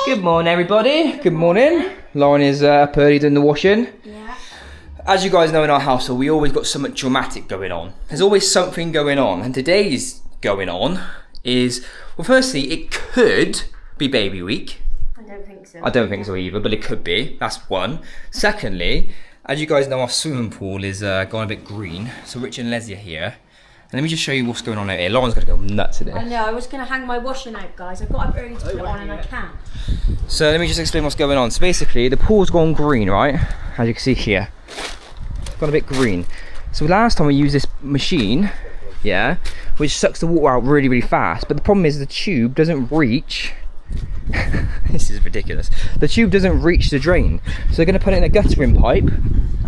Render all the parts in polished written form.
Good morning, everybody. Good morning. Lauren is up early doing the washing. Yeah. As you guys know, in our household, we always got something dramatic going on. There's always something going on, and today's going on is, well, firstly, it could be baby week. I don't think so. I don't think so either, but it could be. That's one. Secondly, as you guys know, our swimming pool is gone a bit green. So Rich and Leslie are here. And let me just show you what's going on out here. Lauren's going to go nuts today. I know, I was going to hang my washing out, guys. I got up early to put it on and I can't. So let me just explain what's going on. So basically, the pool's gone green, right? As you can see here. It's gone a bit green. So last time we used this machine, yeah, which sucks the water out really, really fast. But the problem is the tube doesn't reach. This is ridiculous. The tube doesn't reach the drain. So they're going to put it in a guttering pipe.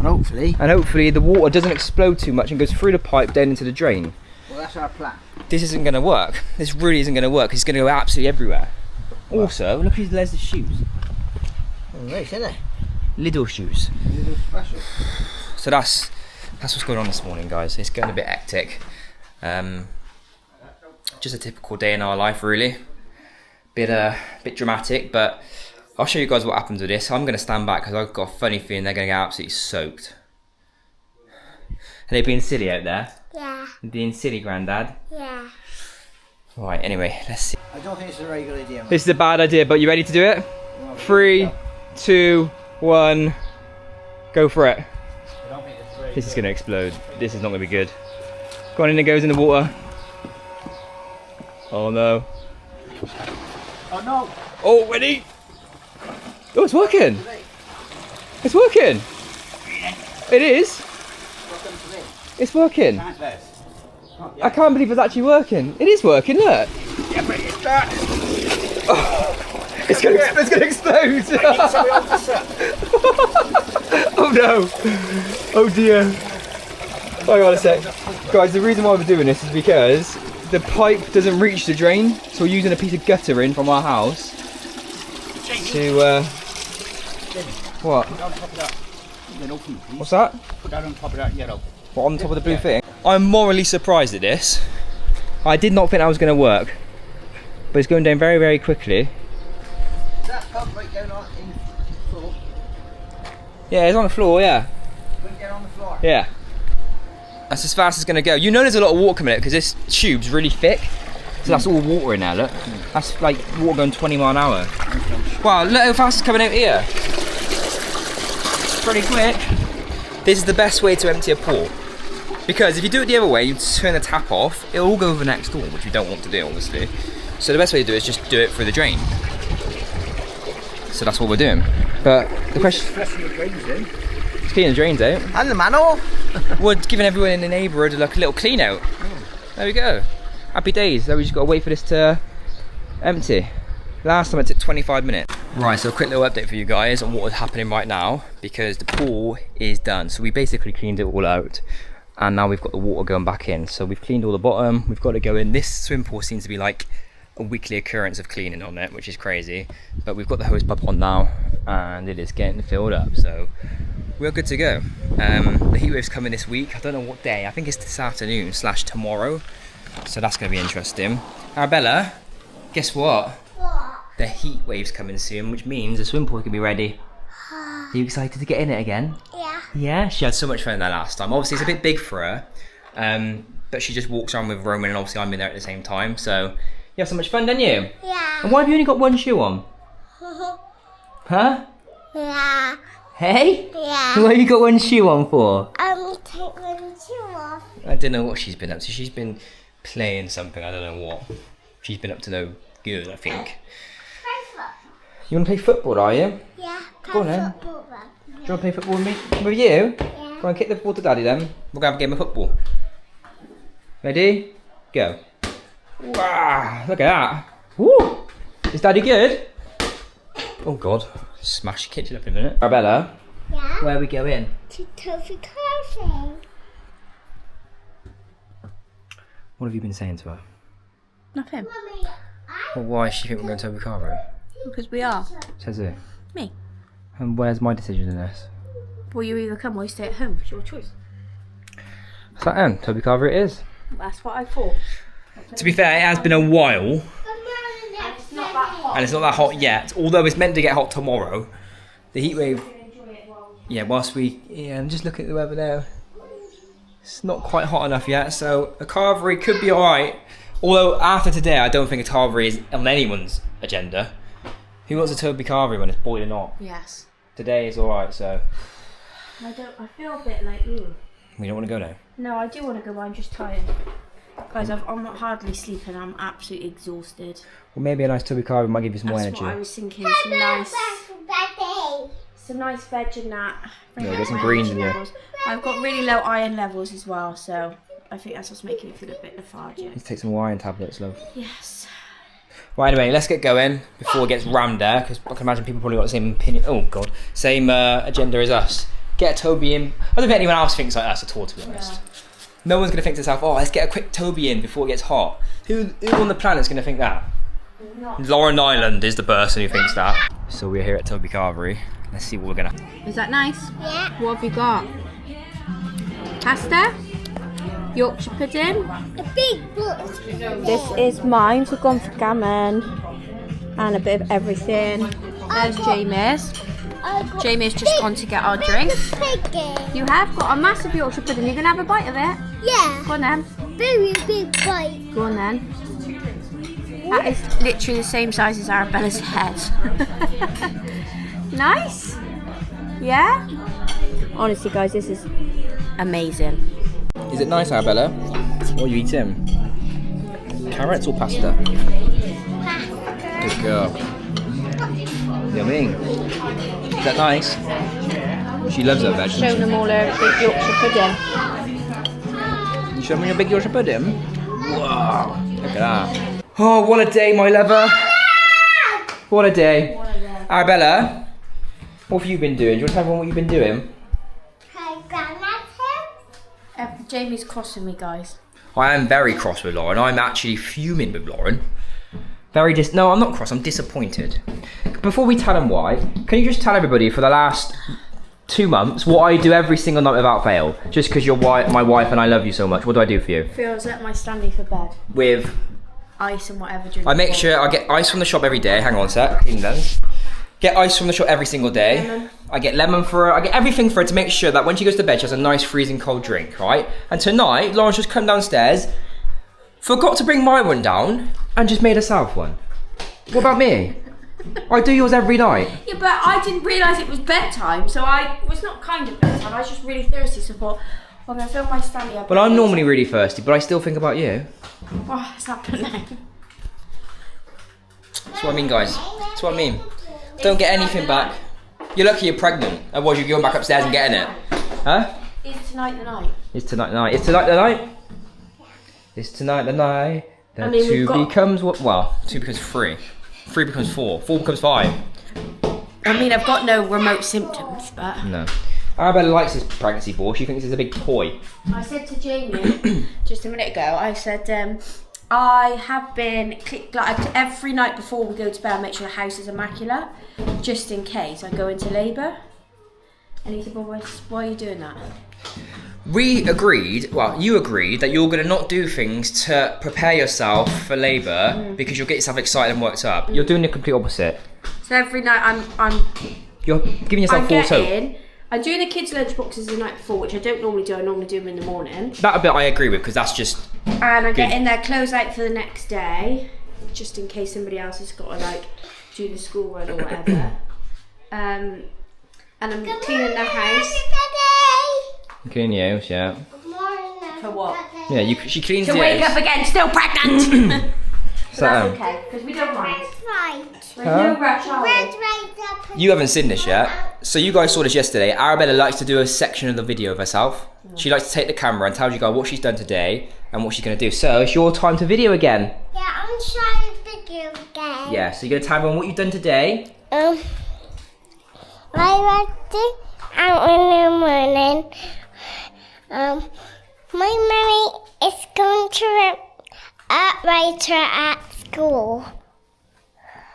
And hopefully the water doesn't explode too much and goes through the pipe down into the drain. well, that's our plan. This isn't going to work. This really isn't going to work. It's going to go absolutely everywhere. Also, look at Leslie's shoes. Oh, nice, isn't it? Little shoes. Little special. So that's what's going on this morning, guys. It's getting a bit hectic. Just a typical day in our life, really. Bit dramatic, but I'll show you guys what happens with this. I'm going to stand back because I've got a funny feeling they're going to get absolutely soaked. Are they being silly out there? Yeah. Being silly, Grandad? Yeah. Right, anyway, let's see. I don't think it's a very good idea, mate. This is a bad idea, but you ready to do it? 3, 2, 1, go for it. I don't think it's very This is going to explode. This is not going to be good. Go on in, it goes in the water. Oh no. Oh no! Oh, ready? Oh, it's working. It's working. It is. It's working. I can't believe it's actually working. It is working, look. Yeah, but it's that. Oh, it's gonna explode. Oh no. Oh dear. Hang on a sec. Guys, the reason why we're doing this is because the pipe doesn't reach the drain, so we're using a piece of guttering from our house to what? What's that? Put that on top of that yellow. What, on top of the blue thing? I'm morally surprised at this. I did not think that was going to work, but it's going down very, very quickly. Is that pump right down on in the floor? Yeah, it's on the floor. Yeah. Right down on the floor. Yeah. That's as fast as it's going to go. You know there's a lot of water coming out because this tube's really thick. So that's all water in there, look. That's like water going 20 miles an hour. Wow, look how fast it's coming out here. Pretty quick. This is the best way to empty a pool. Because if you do it the other way, you turn the tap off, it'll all go over next door, which we don't want to do, obviously. So the best way to do it is just do it through the drain. So that's what we're doing. But the question... Flushing the drains in. It's cleaning the drains out. And the manhole. We're giving everyone in the neighbourhood like a little clean out. There we go. Happy days. So we just got to wait for this to empty. Last time it took 25 minutes. Right, so a quick little update for you guys on what is happening right now, because the pool is done. So we basically cleaned it all out, and now we've got the water going back in. So we've cleaned all the bottom, we've got to go in. This swim pool seems to be like a weekly occurrence of cleaning on it, which is crazy. But we've got the hose pump on now, and it is getting filled up. So we're good to go. The heat wave's coming this week. I don't know what day. I think it's this afternoon / tomorrow. So that's going to be interesting. Arabella, guess what? What? The heat wave's coming soon, which means the swim pool can be ready. Are you excited to get in it again? Yeah. Yeah, she had so much fun there last time. Obviously, it's a bit big for her, but she just walks around with Roman, and obviously I'm in there at the same time. So you have so much fun, don't you? Yeah. And why have you only got one shoe on? Huh? Yeah. Hey? Yeah. What have you got one shoe on for? Take one shoe off. I don't know what she's been up to. She's been playing something. I don't know what. She's been up to no good, I think. You want to play football, are you? Yeah. Go on then. Football then. Do you want to play football with me? With you? Yeah. Go on, kick the ball to Daddy then. We're going to have a game of football. Ready? Go. Wow, look at that. Woo! Is Daddy good? Oh God. Smash your kitchen up in a minute. Arabella, Yeah. where are we going? To Toby Carvery. What have you been saying to her? Nothing. Mummy, Well, why does she think we're going to Toby Carvery? Because we are. Says who? Me. And where's my decision in this? Well, you either come or you stay at home. It's your choice. What's that then? Toby Carvery it is. That's what I thought. To be fair, it has been a while. It's not and it's not that hot yet. Although it's meant to get hot tomorrow. The heat wave. Yeah, I'm just looking at the weather now. It's not quite hot enough yet, so a Carvery could be alright. Although after today, I don't think a Carvery is on anyone's agenda. Who wants a Toby Carvery when it's boiling hot? Yes. Today is alright, so. I feel a bit like, ooh. We don't want to go now. No, I do want to go, but I'm just tired. Guys, I'm not hardly sleeping. I'm absolutely exhausted. Well, maybe a nice Toby Carvery might give you some more That's energy. what I was thinking. Some nice veg and that. Yeah, get some greens in there. I've got really low iron levels as well, so I think that's what's making me feel a bit lethargic. Let's take some iron tablets, love. Yes. Right, anyway, let's get going before it gets rammed there, because I can imagine people probably got the same opinion. Oh god, same agenda as us. Get a Toby in. I don't think anyone else thinks like us at all, to be honest. No one's gonna think to themselves, "Oh, let's get a quick Toby in before it gets hot." Who on the planet's gonna think that? Lauren Nyland is the person who thinks that. So we're here at Toby Carvery. Let's see what we're gonna. Is that nice? Yeah. What have you got? Pasta? Yorkshire pudding? A big book. This is mine, so I've gone for gammon and a bit of everything. There's Jamie's. Jamie's just gone to get our drinks. You have got a massive Yorkshire pudding. You're going to have a bite of it? Yeah. Go on then. Very big bite. Go on then. That is literally the same size as Arabella's head. Nice. Yeah? Honestly, guys, this is amazing. Is it nice, Arabella? What are you eating? Carrots or pasta? Good girl. Yummy. Is that nice? She loves her veg. Show them all her big Yorkshire pudding. You show me your big Yorkshire pudding? Wow. Look at that. Oh, what a day, my lover. What a day. Arabella, what have you been doing? Do you want to tell everyone what you've been doing? Jamie's crossing me, guys. I am very cross with Lauren. I'm actually fuming with Lauren. No, I'm not cross. I'm disappointed. Before we tell them why, can you just tell everybody for the last 2 months what I do every single night without fail? Just because you're my wife and I love you so much. What do I do for you? Feels like my standing for bed. With Ice and whatever drink. I make sure I get ice from the shop every day. Hang on a sec. Clean those. Get ice from the shop every single day. Lemon. I get lemon for her. I get everything for her to make sure that when she goes to bed, she has a nice freezing cold drink, right? And tonight, Lauren's just come downstairs, forgot to bring my one down, and just made herself one. What about me? I do yours every night. Yeah, but I didn't realise it was bedtime, so I was not kind of bedtime. I was just really thirsty, so I thought, I'm going to fill my standing up. Well, I'm normally really thirsty, but I still think about you. Oh, it's happening. That's what I mean, guys. That's what I mean. Don't get anything back. You're lucky you're pregnant. Otherwise, you're going back upstairs and getting it. Huh? Is tonight the night? It's tonight the night. It's tonight the night? It's tonight the night. That I mean, two becomes what? Well, 2 becomes 3. 3 becomes 4. 4 becomes 5. I mean, I've got no remote symptoms, but... No. Arabella likes this pregnancy ball. She thinks it's a big toy. I said to Jamie, just a minute ago, I said, I have been, like, every night before we go to bed, I make sure the house is immaculate, just in case I go into labour. And he said, well, why are you doing that? We agreed, well, you agreed that you're going to not do things to prepare yourself for labour because you'll get yourself excited and worked up. You're doing the complete opposite. So every night You're giving yourself false hope. I'm doing the kids' lunch boxes the night before, which I don't normally do. I normally do them in the morning. That bit I agree with because that's just... And I'm getting their clothes out for the next day, just in case somebody else has got to, like, do the school run or whatever. And I'm cleaning the house. Clean your house, yeah. For what? Yeah, she cleans To the wake house. up again, still pregnant! So, That's okay, because we don't mind. Right. There's no rush, are we? Right up. you haven't seen this yet. So you guys saw this yesterday. Arabella likes to do a section of the video of herself. She likes to take the camera and tell you guys what she's done today and what she's going to do. So it's your time to video again. Yeah, I'm trying to video again. Yeah, so you're going to tell everyone what you've done today. I went to out in the morning. My mommy is going to writer at school.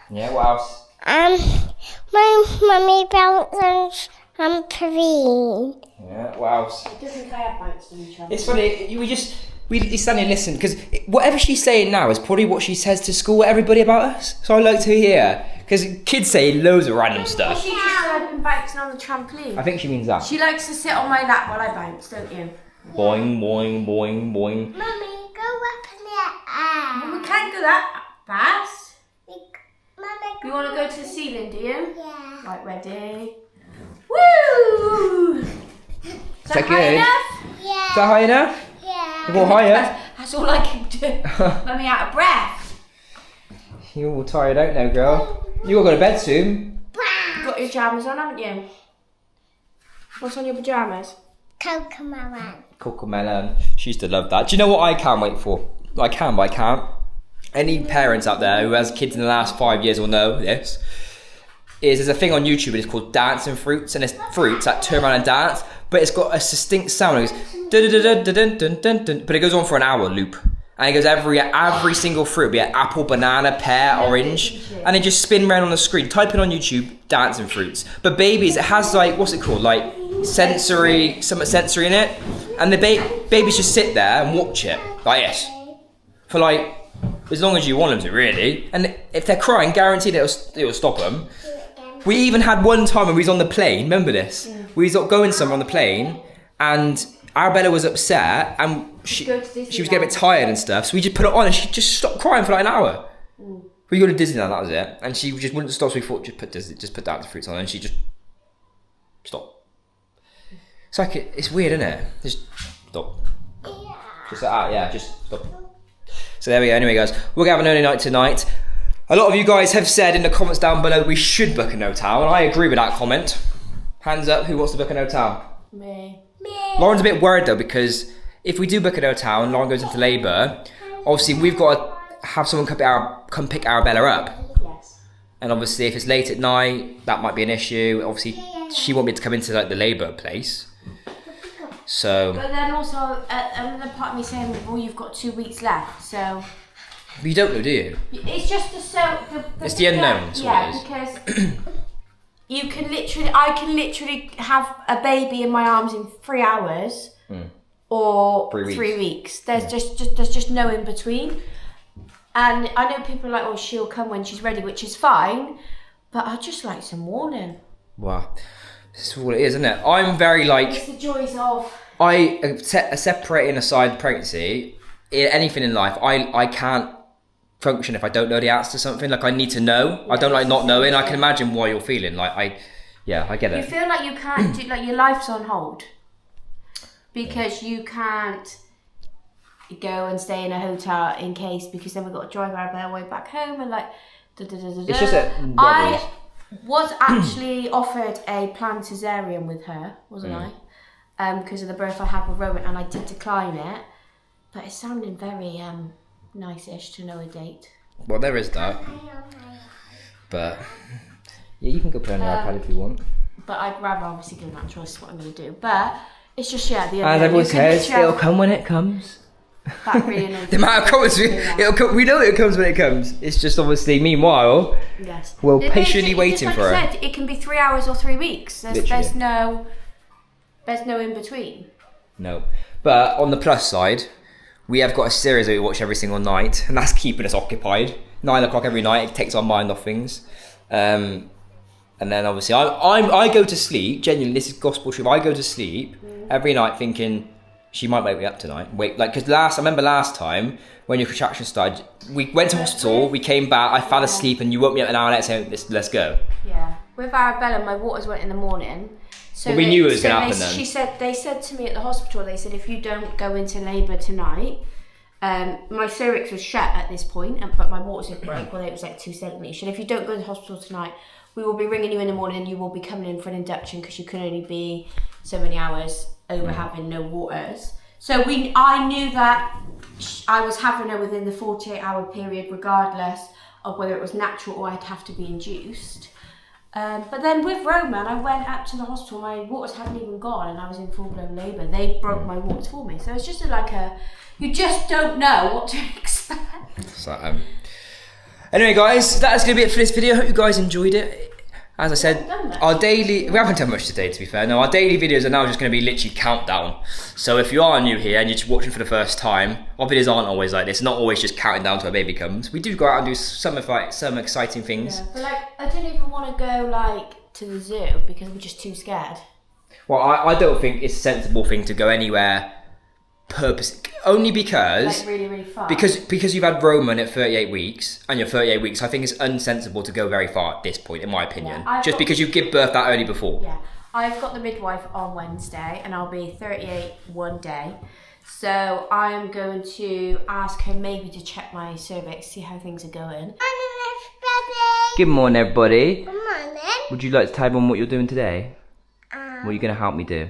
Yeah, what else? My mummy bounces on Pareen. Yeah, what else? I don't think I have bounced on each other. It's funny, we just... we stand and listen, because whatever she's saying now is probably what she says to school, everybody about us. So I like to hear, because kids say loads of random stuff. She just said I've been bouncing on the trampoline. I think she means that. She likes to sit on my lap while I bounce, don't you? Boing, boing, boing, boing. Mummy, go up in the air. Well, we can't go that fast. Mummy, You want to go to the ceiling, do you? Yeah. Right, ready? Woo! Is that high good? enough? Yeah. Is that high enough? Yeah. Go higher. That's all I can do. Let me out of breath. You're all tired out now, girl. You all go to bed soon. You've got your pyjamas on, haven't you? What's on your pyjamas? Cocomelon. Cocomelon. She used to love that. Do you know what I can't wait for? I can, but I can't. Any parents out there who has kids in the last 5 years will know this. There's a thing on YouTube and it's called dancing fruits, and it's fruits that turn around and dance, but it's got a distinct sound. It goes dun dun dun dun dun dun dun, but it goes on for an hour loop, and it goes every single fruit, be it apple, banana, pear, orange, and they just spin around on the screen. Type in on YouTube dancing fruits. But babies, it has like, what's it called, like sensory, something sensory in it, and the babies just sit there and watch it like this for like as long as you want them to, really. And if they're crying, guaranteed it'll stop them. We even had one time when we was on the plane, remember this? Yeah. We was going somewhere on the plane, and Arabella was upset, and she was getting a bit tired and stuff, so we just put it on, and she just stopped crying for like an hour. We go to Disneyland, that was it, and she just wouldn't stop, so we thought, just put Dancing Fruits on, and she just stopped. It's like, it's weird, isn't it? Just stop. Just like that, yeah, just stop. So there we go. Anyway, guys, we're going to have an early night tonight. A lot of you guys have said in the comments down below we should book an hotel, and I agree with that comment. Hands up, who wants to book an hotel? Me. Lauren's a bit worried though, because if we do book an hotel and Lauren goes into labour, obviously we've got to have someone come pick Arabella up. Yes. And obviously if it's late at night, that might be an issue. Obviously she won't be able to come into like the labour place. So. But then also, another part of me saying, well, you've got 2 weeks left, so. You don't know, do you? It's just it's the unknown. Yeah, because I can literally have a baby in my arms in 3 hours, or 3 weeks. There's just no in between. And I know people are like, oh, she'll come when she's ready, which is fine, but I'd just like some warning. Wow. This is what it is, isn't it? I'm very like... It's the joys of... separating aside pregnancy, anything in life, I can't function if I don't know the answer to something. Like, I need to know. Yeah, I don't like not knowing. I can imagine why you're feeling. Like, I get it. You feel like you can't do... Like, your life's on hold. Because you can't go and stay in a hotel in case... Because then we've got to drive our way back home and like... It's just a... I was actually offered a planned cesarean with her, wasn't I? Because of the birth I had with Rowan, and I did decline it. But it's sounding very nice-ish to know a date. Well, there is that. But yeah, you can go play on the iPad if you want. But I'd rather obviously go natural. Is what I'm going to do. But it's just the as everyone says, it'll come when it comes. That really annoys the amount of comments it'll come. We know it comes when it comes. It's just obviously meanwhile. Yes. We're patiently waiting for like her. You said, it can be 3 hours or 3 weeks. There's no in between. No. But on the plus side, we have got a series that we watch every single night, and that's keeping us occupied. 9 o'clock every night, it takes our mind off things. And then obviously I go to sleep, genuinely, this is gospel truth, I go to sleep every night thinking she might wake me up tonight. Because I remember last time when your contraction started, we went to hospital, we came back, I fell asleep, and you woke me up an hour later saying, let's go. Yeah. With Arabella, my waters went in the morning. So we knew it was going to happen then. They said to me at the hospital, they said, if you don't go into labour tonight, my cervix was shut at this point, but my waters didn't break, well, it was like 2 centimetres. And if you don't go to the hospital tonight, we will be ringing you in the morning and you will be coming in for an induction because you can only be so many hours over having no waters. So I knew that I was having her within the 48-hour period, regardless of whether it was natural or I'd have to be induced. But then with Roman, I went up to the hospital, my waters hadn't even gone and I was in full-blown labour. They broke my waters for me. So it's just you just don't know what to expect. So, anyway guys, that is going to be it for this video. I hope you guys enjoyed it. As I said, our daily, we haven't done much today to be fair. No, our daily videos are now just going to be literally countdown. So if you are new here and you're just watching for the first time, our videos aren't always like this. Not always just counting down to a baby comes. We do go out and do some exciting things. Yeah, but like, I don't even want to go like to the zoo because we're just too scared. Well, I don't think it's a sensible thing to go anywhere only because like really far. because you've had Roman at 38 weeks and you're 38 weeks. I think it's unsensible to go very far at this point, in my opinion. Yeah, because you give birth that early before. Yeah, I've got the midwife on Wednesday and I'll be 38 one day. So I am going to ask her maybe to check my cervix, see how things are going. Good morning, everybody. Good morning. Would you like to tell everyone what you're doing today? What are you going to help me do?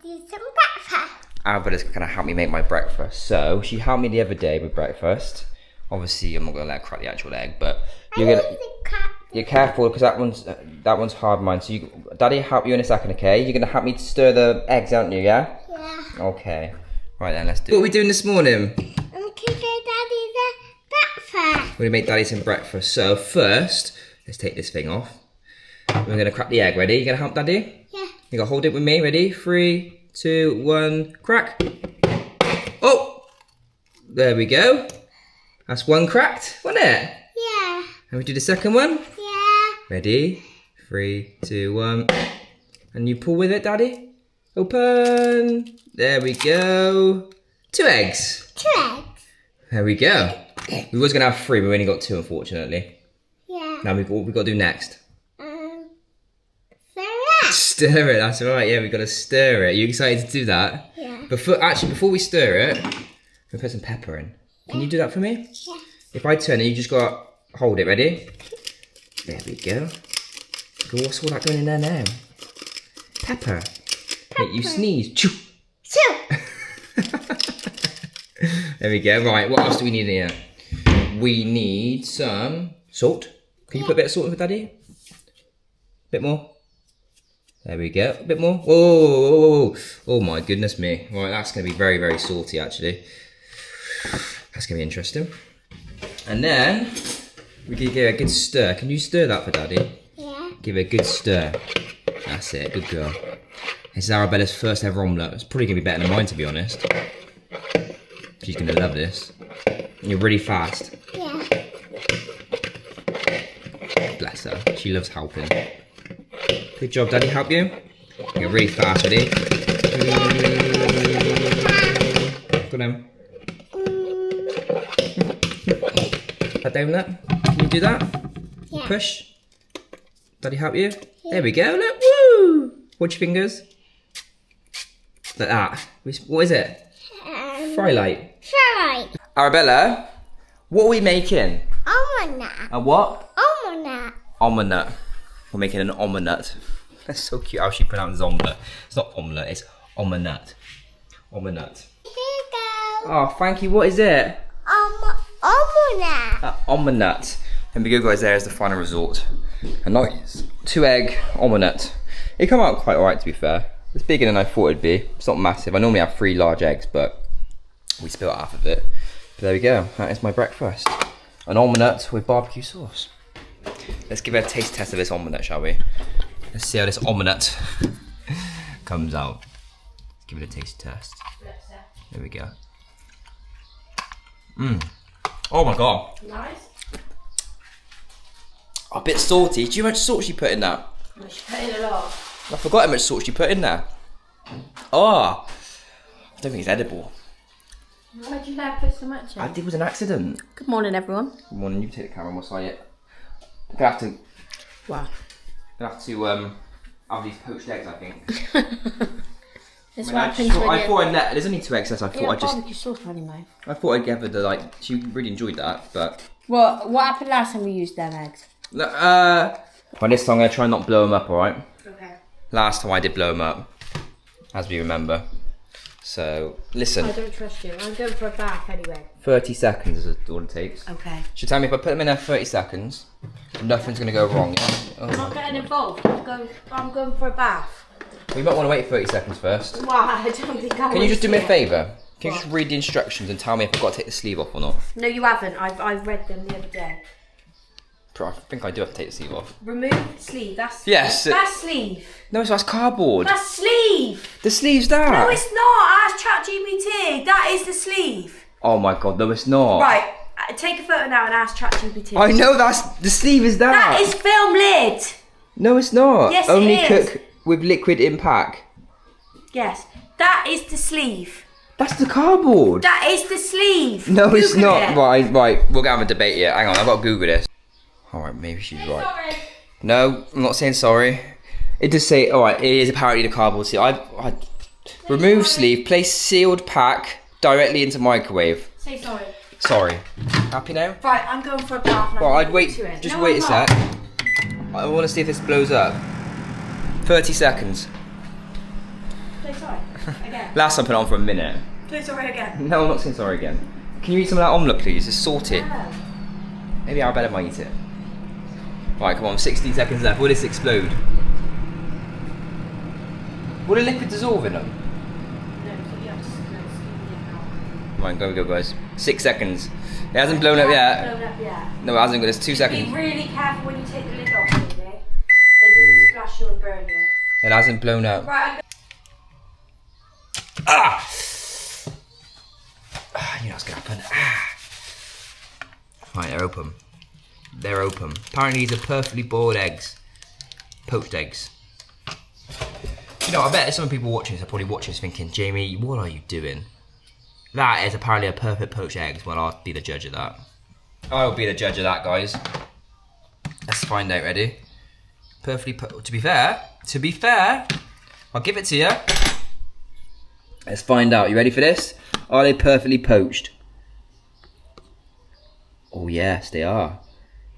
Do some breakfast. Arabella's going to help me make my breakfast. So she helped me the other day with breakfast. Obviously, I'm not going to let her crack the actual egg, but you're careful because that one's hard, mine. So Daddy help you in a second, okay? You're going to help me to stir the eggs, aren't you? Yeah. Yeah. Okay. Right then, let's do it. What are we doing this morning? I'm cooking Daddy the breakfast. We're going to make Daddy some breakfast. So first, let's take this thing off. We're going to crack the egg. Ready? You going to help Daddy? Yeah. You got to hold it with me. Ready? 3, 2, 1, crack. Oh! There we go. That's one cracked, wasn't it? Yeah. And we do the second one. Yeah. Ready? 3, 2, 1. And you pull with it, Daddy. Open. There we go. 2 eggs. 2 eggs. There we go. We was going to have 3, but we only got 2, unfortunately. Yeah. Now what we got to do next? Stir Stir it, that's right. Yeah, we got to stir it. Are you excited to do that? Yeah. Before we stir it, we'll put some pepper in. Can you do that for me? Yeah. If I turn it, you just got to hold it. Ready? There we go. What's all that going in there now? Pepper. Make you sneeze. Choo. There we go. Right, what else do we need in here? We need some salt. Can you put a bit of salt in for Daddy? Bit more. There we go. A bit more. Oh, oh my goodness me. Right, that's going to be very, very salty actually. That's going to be interesting. And then we can give it a good stir. Can you stir that for Daddy? Yeah. Give it a good stir. That's it. Good girl. This is Arabella's first ever omelette. It's probably going to be better than mine, to be honest. She's going to love this. You're really fast. Yeah. Bless her. She loves helping. Good job, Daddy. Help you? You're really fast, ready? Go down. Put down that. Can you do that? Yeah. Push. Daddy help you? Yeah. There we go. Look. Woo! Watch your fingers. Like that. What is it? Fry light. Fry. Arabella, what are we making? Omelette. A what? Omelette. Omelette. We're making an omelette. That's so cute how she pronounces omelette. It's not omelette, it's omelette. Omelette. Here you go. Oh, thank you. What is it? Omelette. Omelette. And we go, guys, there is the final result. A nice 2-egg omelette. It came out quite alright, to be fair. It's bigger than I thought it'd be. It's not massive. I normally have 3 large eggs, but we spilled half of it. But there we go. That is my breakfast. An omelette with barbecue sauce. Let's give it a taste test of this omelette, shall we? Let's see how this omelette comes out. Let's give it a taste test. There we go. Oh my god. Nice. A bit salty. Do you know how much salt she put in that? She put in a lot. I forgot how much salt she put in there. Oh, I don't think it's edible. Why did you let her put so much in? It was an accident. Good morning, everyone. Good morning. You take the camera and we'll say it. I'm gonna have to. Wow. Gonna have to have these poached eggs, I think. This I what happens when I thought I'd let. There's only 2 eggs left. I thought you I'd just. barbecue sauce anyway. I thought I'd give her the like. She really enjoyed that, but. What happened last time we used them eggs? Well, this time I'm gonna try and not blow them up. All right. Okay. Last time I did blow them up, as we remember. So listen. I don't trust you. I'm going for a bath anyway. 30 seconds is all it takes. Okay. Should tell me if I put them in there 30 seconds, nothing's gonna go wrong. I'm not getting involved. I'm going for a bath. Well, you might want to wait 30 seconds first. Why? I don't think I Can you just do me a favour? Can you just read the instructions and tell me if I've got to take the sleeve off or not? No, you haven't. I've read them the other day. I think I do have to take the sleeve off. Remove the sleeve. That's yes. That's sleeve. No, that's cardboard. That's sleeve. The sleeve's that. No, it's not. Ask ChatGPT. That is the sleeve. Oh my god, no, it's not. Right. Take a photo now and ask ChatGPT. I know the sleeve is that. That is film lid. No, it's not. Yes, Only it is. cook with liquid in pack. Yes. That is the sleeve. That's the cardboard. That is the sleeve. No, Google it's not. it. Right. We're gonna have a debate here. Hang on, I've got to Google this. Alright, maybe she's right. Sorry. No, I'm not saying sorry. It does say, alright, it is apparently the cardboard seal. I remove sleeve, place sealed pack directly into microwave. Say sorry. Sorry. Happy now? Right, I'm going for a bath now. Well, I'd wait, just wait a sec. I want to see if this blows up. 30 seconds. Say sorry. Again. Last time I put it on for a minute. Say sorry again. No, I'm not saying sorry again. Can you eat some of that omelette, please? It's salty. No. Maybe Arabella might eat it. Right, come on, 16 seconds left. Will this explode? Will the liquid dissolve in them? No, so you have to squeeze it out. Right, go guys. 6 seconds. It hasn't blown up yet. Blown up yet. No, it hasn't. There's 2 seconds. Be really careful when you take the lid off, baby. They just splash you and burn you. It hasn't blown up. Right, Ah! You know what's gonna happen. Ah! Right, they're open. They're open. Apparently these are perfectly boiled eggs. Poached eggs. You know, I bet some people watching this are probably watching this thinking, Jamie, what are you doing? That is apparently a perfect poached egg. Well, I'll be the judge of that. I'll be the judge of that, guys. Let's find out, ready? Perfectly to be fair, I'll give it to you. Let's find out. You ready for this? Are they perfectly poached? Oh yes, they are. I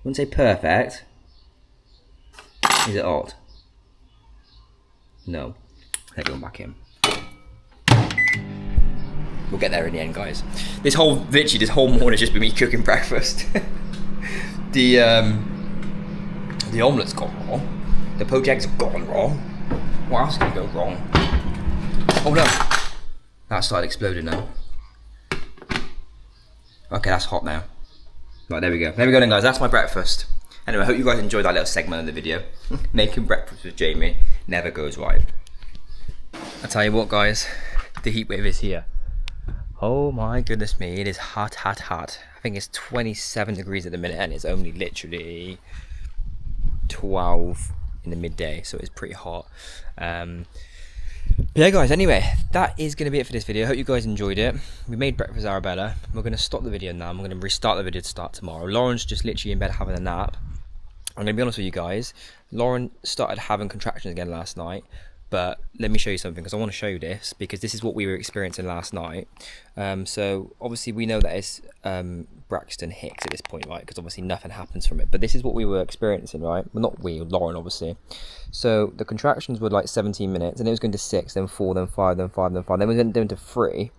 wouldn't say perfect. Is it hot? No. Let go back in. We'll get there in the end, guys. This whole morning has just been me cooking breakfast. The omelette's gone wrong. The poached eggs have gone wrong. What else can go wrong? Oh no. That started exploding now. Okay, that's hot now. Right, there we go. There we go then, guys. That's my breakfast. Anyway, I hope you guys enjoyed that little segment of the video. Making breakfast with Jamie never goes right. I tell you what, guys. The heat wave is here. Oh my goodness me. It is hot, hot, hot. I think it's 27 degrees at the minute and it's only literally 12 in the midday. So it's pretty hot. But yeah, guys, anyway, that is going to be it for this video. I hope you guys enjoyed it. We made breakfast with Arabella. We're going to stop the video now. I'm going to restart the video to start tomorrow. Lauren's just literally in bed having a nap. I'm going to be honest with you guys. Lauren started having contractions again last night. But let me show you something because I want to show you this because this is what we were experiencing last night. So obviously we know that it's Braxton Hicks at this point, right? Because obviously nothing happens from it. But this is what we were experiencing, right? Well, not we, Lauren, obviously. So the contractions were like 17 minutes, and it was going to 6, then 4, then 5, then 5, then 5. Then we went down to 3.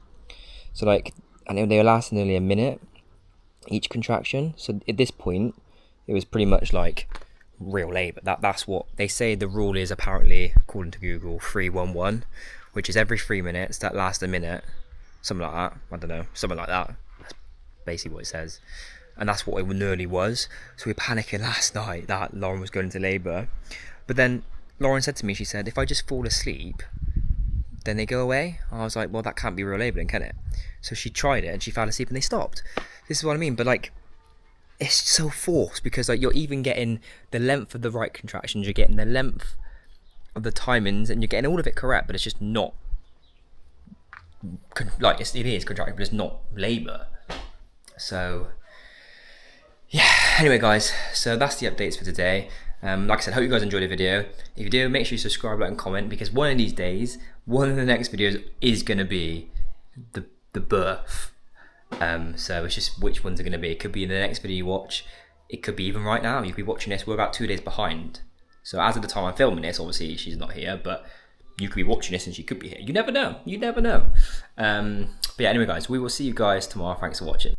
So like, and they were lasting nearly a minute each contraction. So at this point, it was pretty much like real labour. That's what they say the rule is, apparently, according to Google, 3-1-1, which is every 3 minutes that lasts a minute, something like that. I don't know, something like that. That's basically what it says, and that's what it nearly was. So we were panicking last night that Lauren was going into labour, but then Lauren said to me, she said, if I just fall asleep, then they go away. I was like, well, that can't be real labour, then, can it? So she tried it and she fell asleep and they stopped. This is what I mean. But like, it's so forced because like you're even getting the length of the right contractions, you're getting the length of the timings, and you're getting all of it correct, but it's just not like it is contracting, but it's not labour. So yeah, anyway guys, so that's the updates for today. Like I said, hope you guys enjoyed the video. If you do, make sure you subscribe, like and comment, because one of these days, one of the next videos is going to be the birth. So it's just which ones are going to be. It could be in the next video you watch. It could be even right now. You could be watching this. We're about 2 days behind. So as of the time I'm filming this, obviously she's not here, but you could be watching this and she could be here. You never know. You never know. But yeah, anyway guys, we will see you guys tomorrow. Thanks for watching.